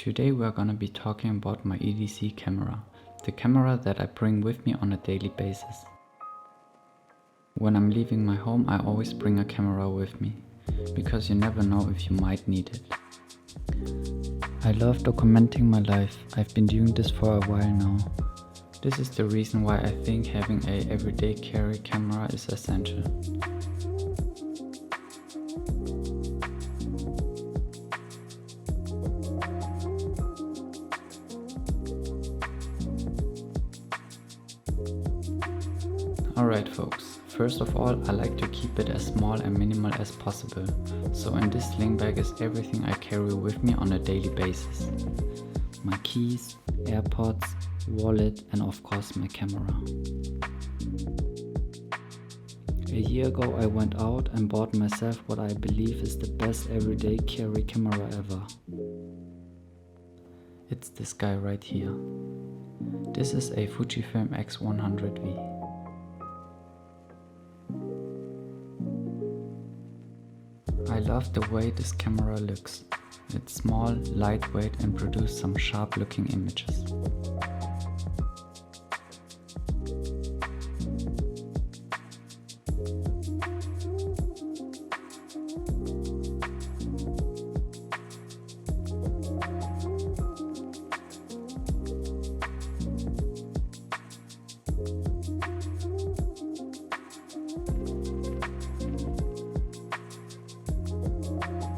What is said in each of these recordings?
Today we are gonna be talking about my EDC camera, the camera that I bring with me on a daily basis. When I'm leaving my home, I always bring a camera with me, because you never know if you might need it. I love documenting my life. I've been doing this for a while now. This is the reason why I think having a everyday carry camera is essential. Alright folks, first of all I like to keep it as small and minimal as possible, so in this sling bag is everything I carry with me on a daily basis. My keys, AirPods, wallet and of course my camera. A year ago I went out and bought myself what I believe is the best everyday carry camera ever. It's this guy right here. This is a Fujifilm X100V. I love the way this camera looks. It's small, lightweight and produces some sharp looking images.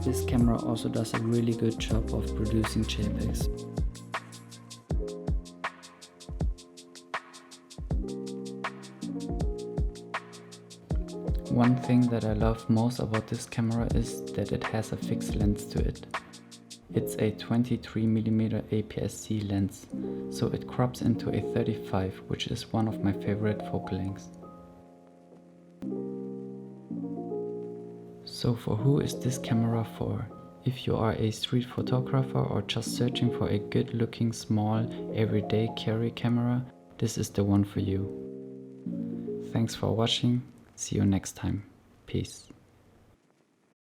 This camera also does a really good job of producing JPEGs. One thing that I love most about this camera is that it has a fixed lens to it. It's a 23mm APS-C lens, so it crops into a 35, which is one of my favorite focal lengths. So for who is this camera for? If you are a street photographer or just searching for a good looking small everyday carry camera, this is the one for you. Thanks for watching, see you next time, peace.